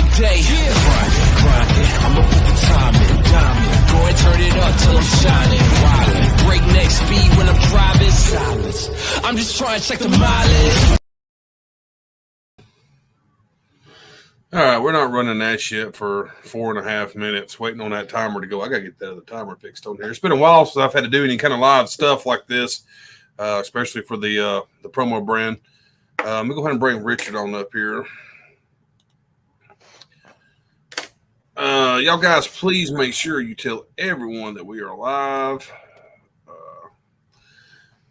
the day. Grind it. I'ma put the time in. Diamond. Go and turn it up till I'm shining. Wildin'. Breakneck speed when I'm driving. Silence. I'm just trying to check the mileage. All right, we're not running that shit for 4.5 minutes, waiting on that timer to go. I got to get that other timer fixed on here. It's been a while since I've had to do any kind of live stuff like this, especially for the promo brand. Let me go ahead and bring Richard on up here. Y'all guys, please make sure you tell everyone that we are live.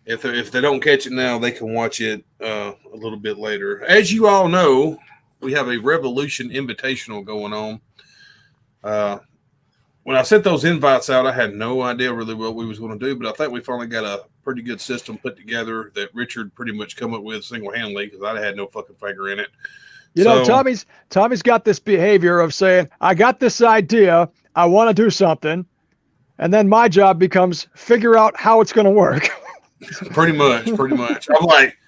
If they don't catch it now, they can watch it a little bit later. As you all know, we have a Revolution Invitational going on. When I sent those invites out, I had no idea really what we was going to do, but I think we finally got a pretty good system put together that Richard pretty much come up with single-handedly because I had no fucking finger in it. You know, Tommy's got this behavior of saying, I got this idea, I want to do something, and then my job becomes figure out how it's going to work. Pretty much. I'm like,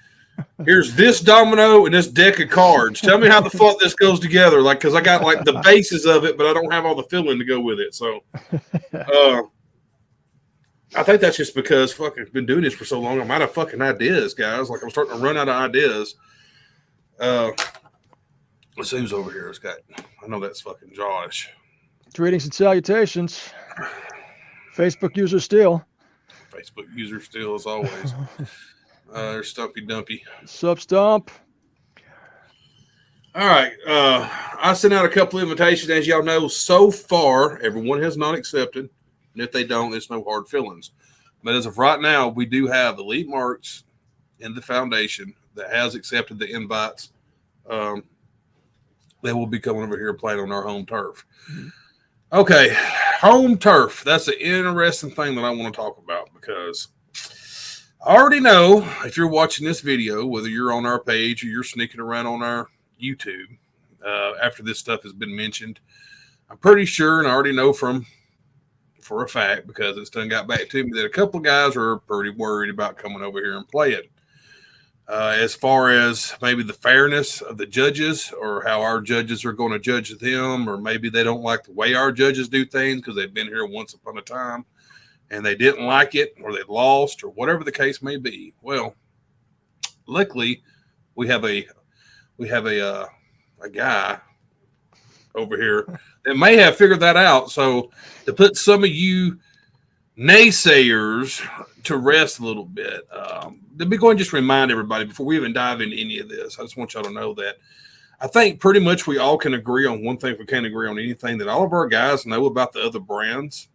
here's this domino and this deck of cards. Tell me how the fuck this goes together. Like, because I got like the bases of it, but I don't have all the filling to go with it. So, I think that's just because fucking been doing this for so long. I'm out of fucking ideas, guys. Like, I'm starting to run out of ideas. Let's see who's over here. It's got, I know that's fucking Josh. Greetings and salutations. Facebook user still. Facebook user still, as always. There's Stumpy Dumpy. Sup, Stump? All right. I sent out a couple of invitations. As y'all know, so far, everyone has not accepted. And if they don't, there's no hard feelings. But as of right now, we do have Elite Marks in the foundation that has accepted the invites. They will be coming over here and playing on our home turf. Okay, home turf. That's an interesting thing that I want to talk about because I already know if you're watching this video, whether you're on our page or you're sneaking around on our YouTube after this stuff has been mentioned, I'm pretty sure, and I already know for a fact because it's done got back to me that a couple of guys are pretty worried about coming over here and playing. As far as maybe the fairness of the judges or how our judges are going to judge them, or maybe they don't like the way our judges do things because they've been here once upon a time and they didn't like it or they lost or whatever the case may be. Well, luckily we have a guy over here that may have figured that out. So to put some of you naysayers to rest a little bit, let me go and just remind everybody before we even dive into any of this. I just want y'all to know that I think pretty much we all can agree on one thing. If we can't agree on anything, that all of our guys know about the other brands.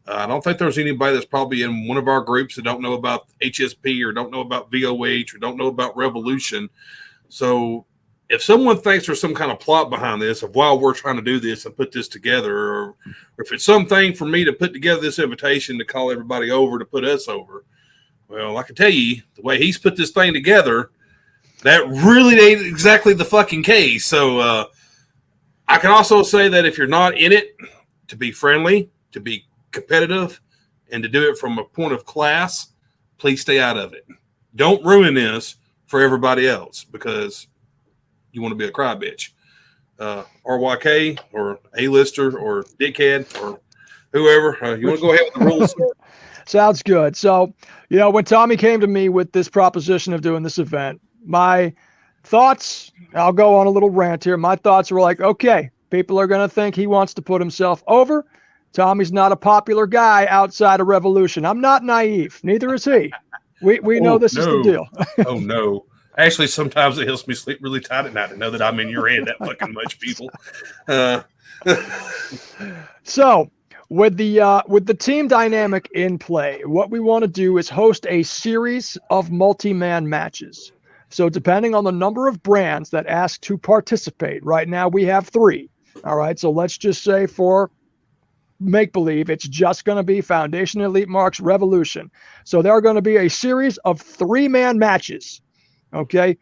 I don't think there's anybody that's probably in one of our groups that don't know about HSP or don't know about VOH or don't know about Revolution. So if someone thinks there's some kind of plot behind this of why we're trying to do this and put this together, or if it's something for me to put together this invitation to call everybody over to put us over, well, I can tell you the way he's put this thing together, that really ain't exactly the fucking case. So I can also say that if you're not in it to be friendly, to be competitive, and to do it from a point of class, please stay out of it. Don't ruin this for everybody else because you want to be a cry bitch. RYK or A-lister or dickhead or whoever. You want to go ahead with the rules? Sounds good. So, you know, when Tommy came to me with this proposition of doing this event, my thoughts, I'll go on a little rant here. My thoughts were like, okay, people are going to think he wants to put himself over. Tommy's not a popular guy outside of Revolution. I'm not naive. Neither is he. We know this is the deal. Oh, no. Actually, sometimes it helps me sleep really tight at night to know that I'm in your head that fucking much, people. So, with the team dynamic in play, what we want to do is host a series of multi-man matches. So, depending on the number of brands that ask to participate, right now we have 3. All right, so let's just say for make-believe, it's just going to be Foundation Elite Marks Revolution. So, there are going to be a series of 3-man matches. Okay,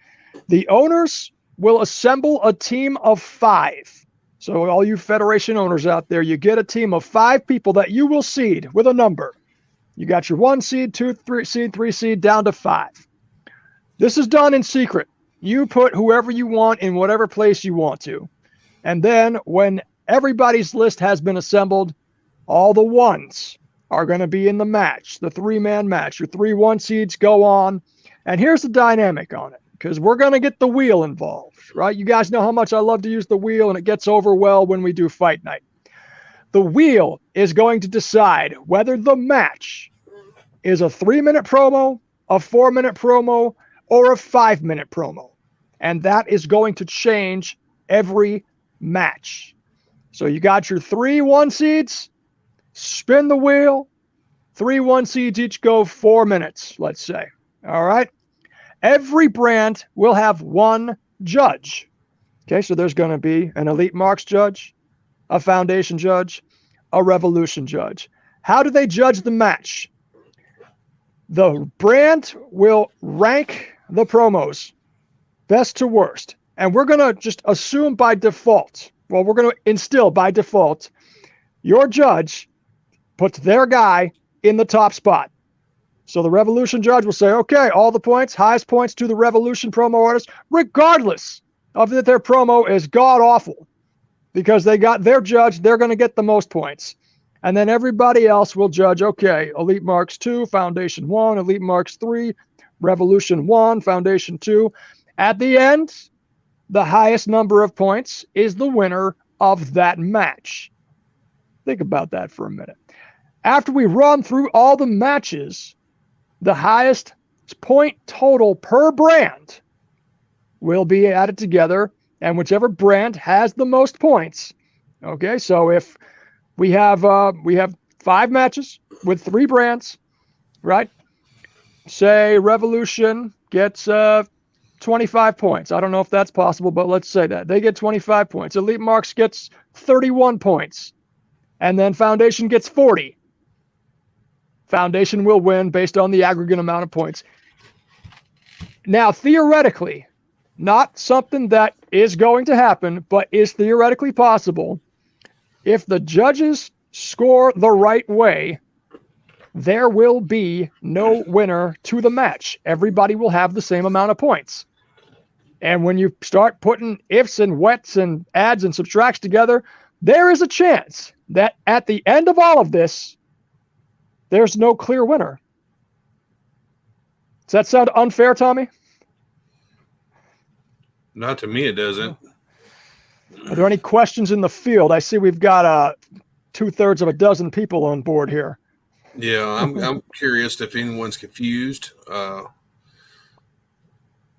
the owners will assemble a team of 5. So all you Federation owners out there, you get a team of 5 people that you will seed with a number. You got your 1 seed, 2 seed, 3 seed, down to 5. This is done in secret. You put whoever you want in whatever place you want to. And then when everybody's list has been assembled, all the ones are going to be in the match, the 3-man match. Your 3 1 seeds go on. And here's the dynamic on it, because we're going to get the wheel involved, right? You guys know how much I love to use the wheel, and it gets over well when we do fight night. The wheel is going to decide whether the match is a 3-minute promo, a 4-minute promo, or a 5-minute promo. And that is going to change every match. So you got your 3 1 seeds, spin the wheel, 3 1 seeds each go 4 minutes, let's say. All right. Every brand will have 1 judge. Okay, so there's going to be an Elite Marks judge, a Foundation judge, a Revolution judge. How do they judge the match? The brand will rank the promos best to worst. And we're going to just assume by default, well, we're going to instill by default, your judge puts their guy in the top spot. So the Revolution judge will say, okay, all the points, highest points to the Revolution promo artist, regardless of that their promo is god-awful. Because they got their judge, they're going to get the most points. And then everybody else will judge, okay, Elite Marks 2, Foundation 1, Elite Marks 3, Revolution 1, Foundation 2. At the end, the highest number of points is the winner of that match. Think about that for a minute. After we run through all the matches, the highest point total per brand will be added together, and whichever brand has the most points. Okay, so if we have 5 matches with 3 brands, right? Say Revolution gets 25 points. I don't know if that's possible, but let's say that. They get 25 points. Elite Marks gets 31 points. And then Foundation gets 40. Foundation will win based on the aggregate amount of points. Now, theoretically, not something that is going to happen, but is theoretically possible. If the judges score the right way, there will be no winner to the match. Everybody will have the same amount of points. And when you start putting ifs and whets and adds and subtracts together, there is a chance that at the end of all of this, there's no clear winner. Does that sound unfair, Tommy? Not to me, it doesn't. Are there any questions in the field? I see we've got 2/3 of a dozen people on board here. Yeah, I'm curious if anyone's confused of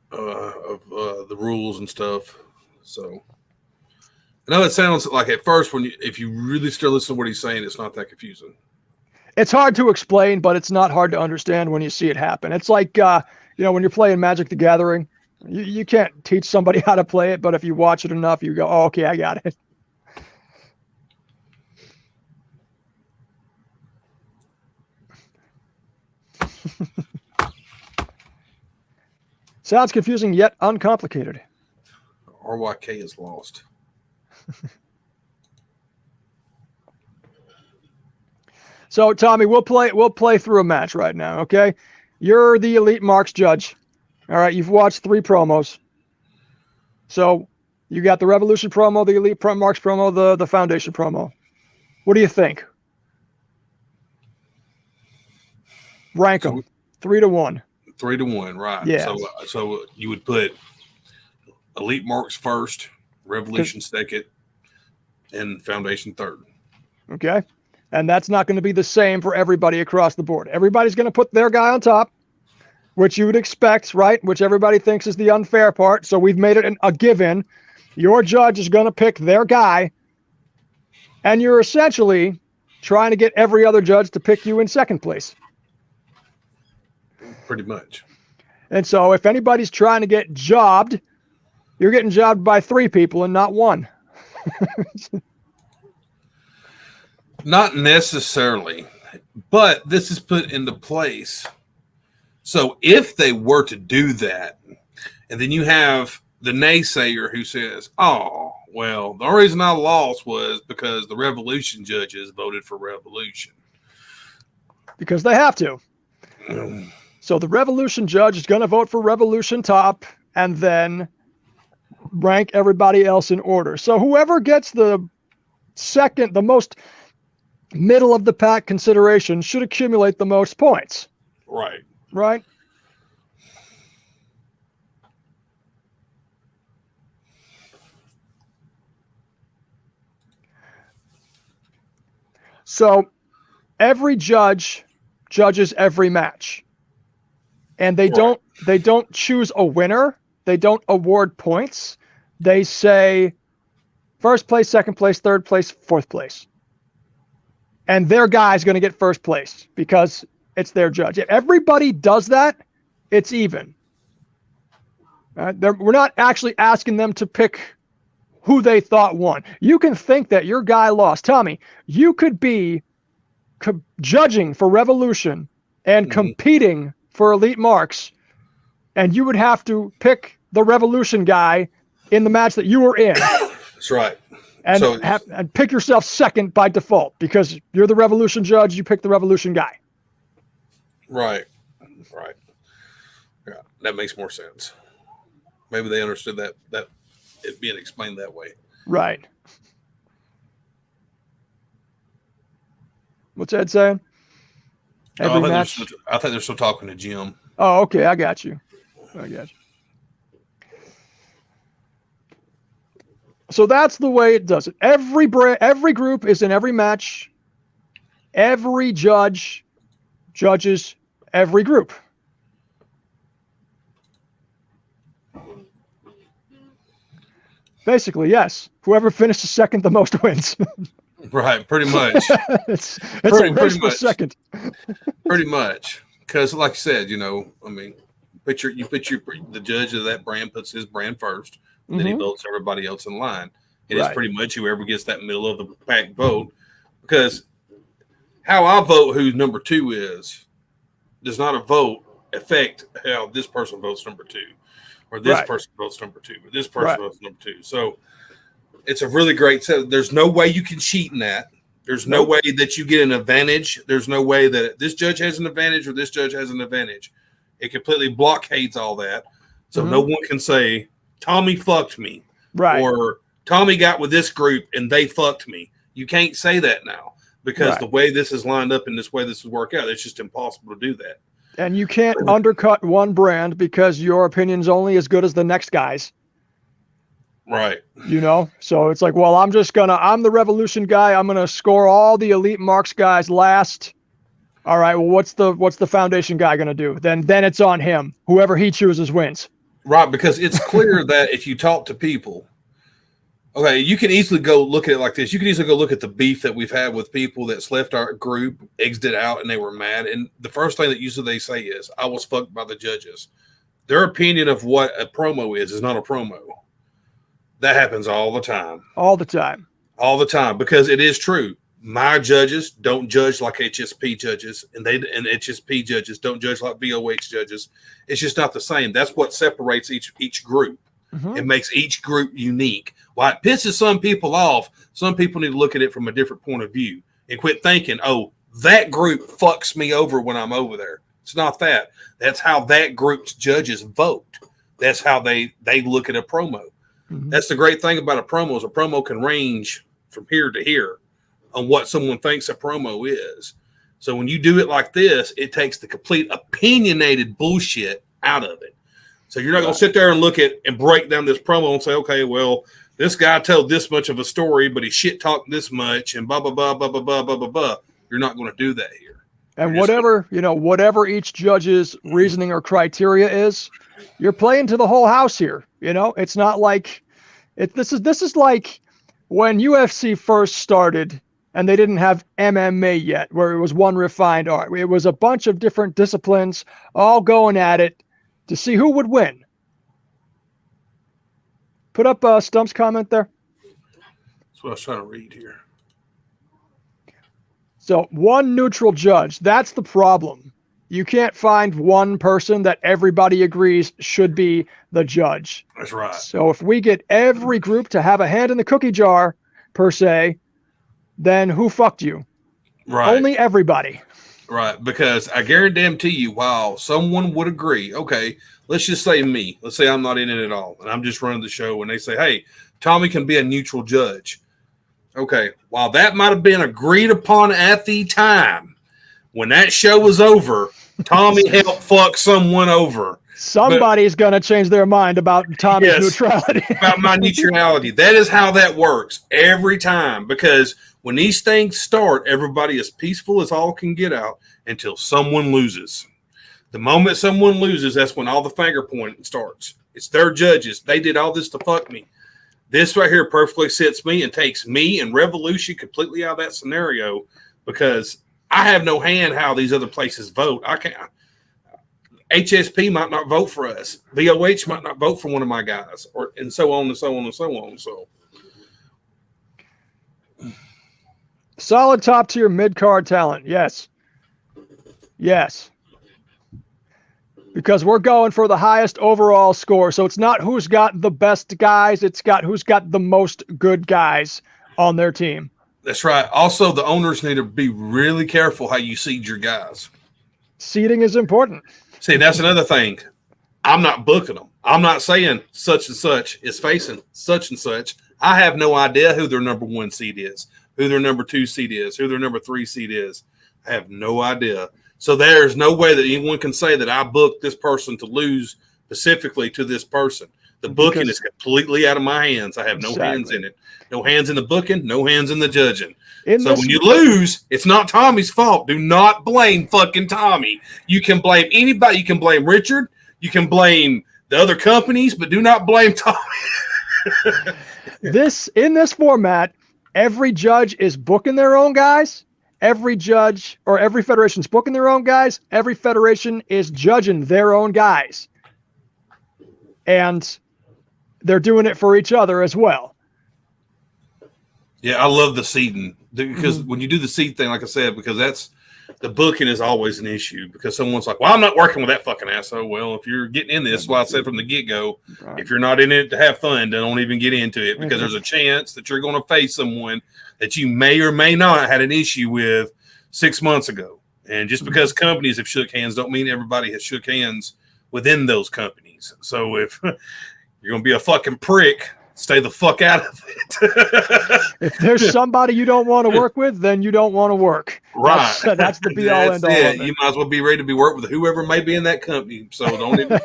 the rules and stuff. So I know it sounds like at first if you really still listen to what he's saying, it's not that confusing. It's hard to explain, but it's not hard to understand when you see it happen. It's like when you're playing Magic the Gathering, you can't teach somebody how to play it, but if you watch it enough, you go, oh, okay, I got it. Sounds confusing yet uncomplicated. RYK is lost. So, Tommy, we'll play through a match right now, okay? You're the Elite Marks judge. All right, you've watched 3 promos. So, you got the Revolution promo, the Elite Marks promo, the Foundation promo. What do you think? Rank them 3 to 1. 3 to 1, right? Yeah. So you would put Elite Marks first, Revolution second, and Foundation third. Okay. And that's not going to be the same for everybody across the board. Everybody's going to put their guy on top, which you would expect, right? Which everybody thinks is the unfair part. So we've made it a given. Your judge is going to pick their guy, and you're essentially trying to get every other judge to pick you in second place. Pretty much. And so if anybody's trying to get jobbed, you're getting jobbed by 3 people and not 1. Not necessarily, but this is put into place. So if they were to do that, and then you have the naysayer who says, oh, well, the only reason I lost was because the Revolution judges voted for Revolution. Because they have to. So the Revolution judge is going to vote for Revolution top, and then rank everybody else in order. So whoever gets the most middle of the pack consideration should accumulate the most points. Right. Right? So every judge judges every match. And they don't choose a winner. They don't award points. They say first place, second place, third place, fourth place. And their guy's going to get first place because it's their judge. If everybody does that, it's even. We're not actually asking them to pick who they thought won. You can think that your guy lost. Tommy, you could be judging for Revolution and competing for Elite Marks, and you would have to pick the Revolution guy in the match that you were in. That's right. And, and pick yourself second by default because you're the Revolution judge. You pick the Revolution guy. Right. Yeah, that makes more sense. Maybe they understood that it being explained that way. Right. What's Ed saying? I think they're still talking to Jim. Oh, okay. I got you. So that's the way it does it. Every group is in every match. Every judge judges every group. Basically, yes. Whoever finishes second the most wins. Right, pretty much. it's pretty much second. Pretty much, because like I said, you put the judge of that brand puts his brand first, and then he votes everybody else in line. And it's pretty much whoever gets that middle of the pack vote. Because how I vote who number 2 is does not a vote affect how this person votes number 2, or this person votes number 2, or this person votes number 2. So it's a really great set. There's no way you can cheat in that. There's no way that you get an advantage. There's no way that this judge has an advantage or this judge has an advantage. It completely blockades all that. So no one can say, Tommy fucked me. Right. Or Tommy got with this group and they fucked me. You can't say that now because the way this is lined up and this way this will work out, it's just impossible to do that. And you can't undercut one brand because your opinion's only as good as the next guy's. Right. So it's like, well, I'm the Revolution guy. I'm going to score all the Elite Marks guys last. All right. Well, what's the Foundation guy going to do? Then it's on him. Whoever he chooses wins. Right. Because it's clear that if you talk to people, okay, you can easily go look at it like this. You can easily go look at the beef that we've had with people that's left our group, exited out, and they were mad. And the first thing that usually they say is, I was fucked by the judges. Their opinion of what a promo is not a promo. That happens all the time. All the time, because it is true. My judges don't judge like HSP judges, and HSP judges don't judge like VOH judges. It's just not the same. That's what separates each group. It makes each group unique. While it pisses some people off, some people need to look at it from a different point of view and quit thinking, oh, that group fucks me over when I'm over there. It's not that. That's how that group's judges vote. That's how they look at a promo. That's the great thing about a promo is a promo can range from here to here on what someone thinks a promo is. So when you do it like this, it takes the complete opinionated bullshit out of it. So you're not going to sit there and look at and break down this promo and say, okay, well, this guy told this much of a story, but he shit talked this much and blah, blah, blah, blah, blah, blah, blah, blah, blah. You're not going to do that here. And whatever each judge's reasoning or criteria is, you're playing to the whole house here. It's not like this is like when UFC first started and they didn't have MMA yet, where it was one refined art. It was a bunch of different disciplines all going at it to see who would win. Put up Stump's comment there. That's what I was trying to read here. So one neutral judge, that's the problem. You can't find one person that everybody agrees should be the judge. That's right. So if we get every group to have a hand in the cookie jar, per se, then who fucked you? Right. Only everybody. Right, because I guarantee you, while someone would agree, okay, let's just say me. Let's say I'm not in it at all, and I'm just running the show, and they say, hey, Tommy can be a neutral judge. Okay, while that might have been agreed upon at the time, when that show was over, Tommy helped fuck someone over. Somebody's going to change their mind about Tommy's neutrality. About my neutrality. That is how that works every time, because when these things start, everybody is peaceful as all can get out until someone loses. The moment someone loses, that's when all the finger pointing starts. It's their judges. They did all this to fuck me. This right here perfectly sits me and takes me and Revolution completely out of that scenario, because I have no hand how these other places vote. I can't. HSP might not vote for us. VOH might not vote for one of my guys, and so on and so on and so on. So, solid top tier mid card talent. Yes. Because we're going for the highest overall score. So it's not who's got the best guys. It's got who's got the most good guys on their team. That's right. Also, the owners need to be really careful how you seed your guys. Seeding is important. See, that's another thing. I'm not booking them. I'm not saying such and such is facing such and such. I have no idea who their number 1 seed is, who their number 2 seed is, who their number 3 seed is. I have no idea. So there's no way that anyone can say that I booked this person to lose specifically to this person. The booking is completely out of my hands. I have no hands in it. No hands in the booking, no hands in the judging. So when you lose, it's not Tommy's fault. Do not blame fucking Tommy. You can blame anybody. You can blame Richard. You can blame the other companies, but do not blame Tommy. In this format, every judge is booking their own guys. Every judge or every federation is booking their own guys. Every federation is judging their own guys. And they're doing it for each other as well. Yeah, I love the seeding, because when you do the seed thing, like I said, because that's the booking is always an issue, because someone's like, well, I'm not working with that fucking asshole. Well, if you're getting in this, like I said from the get-go, if you're not in it to have fun, then don't even get into it, because there's a chance that you're going to face someone that you may or may not had an issue with 6 months ago. And just because companies have shook hands don't mean everybody has shook hands within those companies. So if you're going to be a fucking prick, stay the fuck out of it. If there's somebody you don't want to work with, then you don't want to work. Right. That's the be all end all. You might as well be ready to be worked with whoever may be in that company. So don't even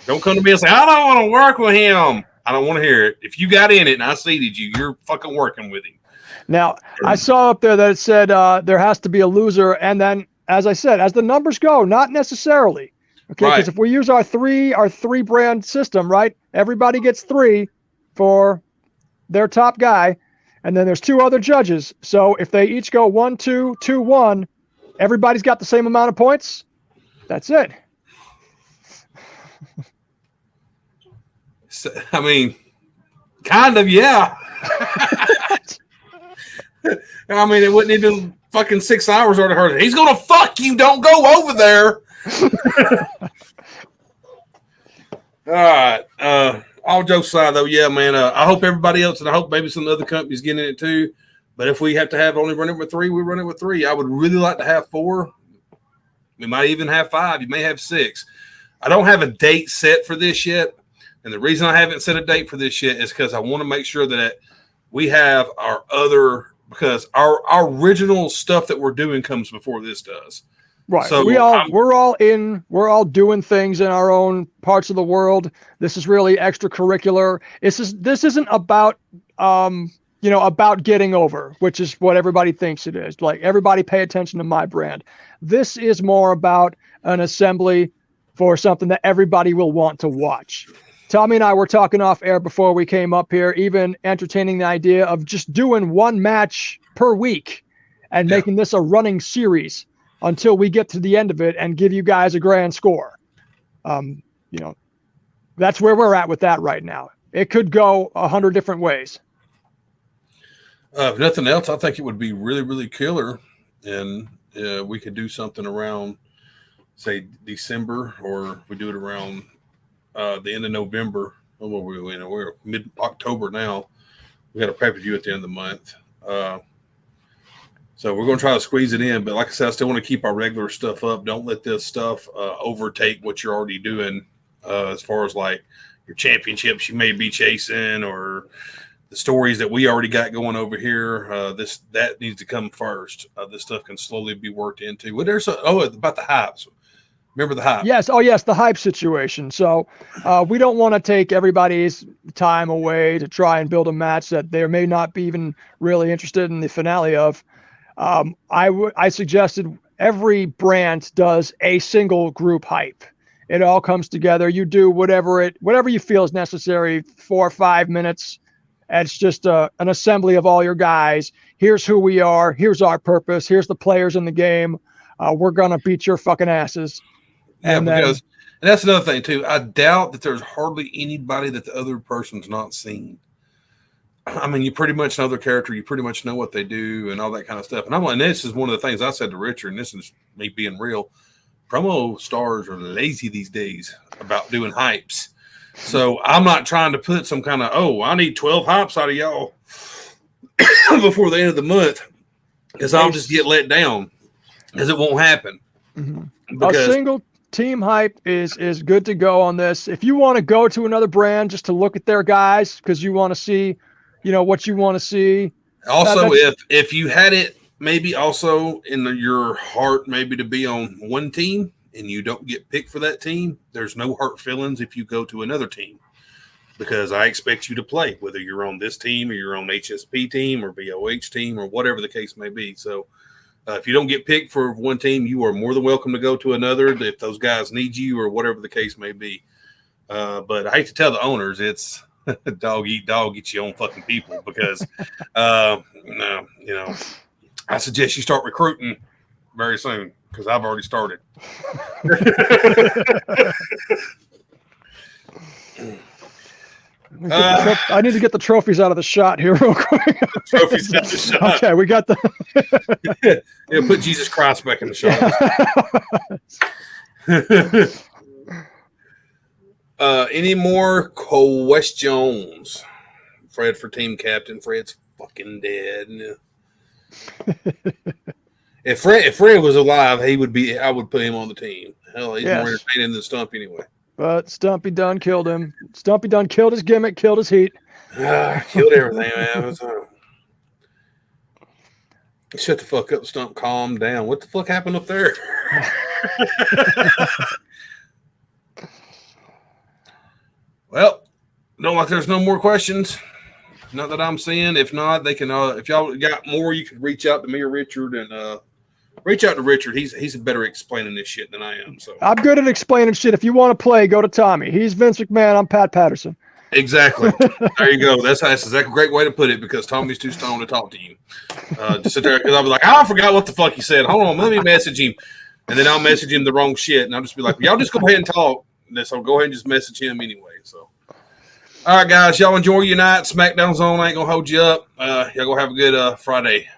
don't come to me and say, I don't want to work with him. I don't want to hear it. If you got in it and I seeded you, you're fucking working with him. Now, I saw up there that it said there has to be a loser. And then, as I said, as the numbers go, not necessarily. Okay, because if we use our three brand system, right, everybody gets 3 for their top guy, and then there's 2 other judges. So if they each go 1, 2, 2, 1, everybody's got the same amount of points. That's it. So, I mean, kind of, yeah. I mean, it wouldn't even fucking 6 hours or to hurt. He's gonna fuck you. Don't go over there. All right. All jokes aside, though, yeah, man. I hope everybody else, and I hope maybe some other companies get in it too. But if we have to have only run it with 3, we run it with 3. I would really like to have 4. We might even have 5. You may have 6. I don't have a date set for this yet, and the reason I haven't set a date for this yet is because I want to make sure that we have our other, because our original stuff that we're doing comes before this does. Right. So we're all doing things in our own parts of the world. This is really extracurricular. This isn't about about getting over, which is what everybody thinks it is. Like, everybody pay attention to my brand. This is more about an assembly for something that everybody will want to watch. Tommy and I were talking off air before we came up here, even entertaining the idea of just doing 1 match per week and making this a running series until we get to the end of it and give you guys a grand score. That's where we're at with that right now. It could go 100 different ways. If nothing else, I think it would be really, really killer. And we could do something around, say, December, or we do it around the end of November. We're mid-October now. We got a pay-per-view at the end of the month. So we're going to try to squeeze it in. But like I said, I still want to keep our regular stuff up. Don't let this stuff overtake what you're already doing as far as like your championships you may be chasing or the stories that we already got going over here. That needs to come first. This stuff can slowly be worked into. About the hypes. Remember the hype? Yes. Oh, yes, the hype situation. So we don't want to take everybody's time away to try and build a match that they may not be even really interested in the finale of. I suggested every brand does a single group hype. It all comes together. You do whatever you feel is necessary, 4 or 5 minutes. And it's just an assembly of all your guys. Here's who we are. Here's our purpose. Here's the players in the game. We're going to beat your fucking asses. Yeah, and that's another thing, too. I doubt that there's hardly anybody that the other person's not seen. I mean, you pretty much know their character. You pretty much know what they do and all that kind of stuff. And this is one of the things I said to Richard, and this is me being real. Promo stars are lazy these days about doing hypes. So I'm not trying to put some kind of, I need 12 hypes out of y'all before the end of the month because I'll just get let down because it won't happen. Mm-hmm. A single team hype is good to go on this. If you want to go to another brand just to look at their guys because you want to see, what you want to see. Also, if you had it maybe also in your heart maybe to be on one team and you don't get picked for that team, there's no hurt feelings if you go to another team because I expect you to play, whether you're on this team or you're on HSP team or BOH team or whatever the case may be. So if you don't get picked for one team, you are more than welcome to go to another if those guys need you or whatever the case may be. But I hate to tell the owners, it's dog eat dog, get your own fucking people because, I suggest you start recruiting very soon because I've already started. I need to get the trophies out of the shot here real quick. Trophies out of the shot. Okay, we got the. Put Jesus Christ back in the shot. Any more questions? Fred for team captain. Fred's fucking dead. If Fred was alive, I would put him on the team. Hell, he's more entertaining than Stumpy anyway. But Stumpy done killed him. Stumpy done killed his gimmick, killed his heat. Killed everything, man. Shut the fuck up, Stump. Calm down. What the fuck happened up there? Well, don't like there's no more questions. Not that I'm seeing. If not, they can. If y'all got more, you can reach out to me or Richard and reach out to Richard. He's better explaining this shit than I am. So I'm good at explaining shit. If you want to play, go to Tommy. He's Vince McMahon. I'm Pat Patterson. Exactly. There you go. That's a great way to put it because Tommy's too stoned to talk to you. Just sit there because I'll be like, I forgot what the fuck he said. Hold on, let me message him, and then I'll message him the wrong shit, and I'll just be like, y'all just go ahead and talk. So go ahead and just message him anyway. So. All right, guys, y'all enjoy your night. SmackDown Zone ain't going to hold you up. Y'all go have a good Friday.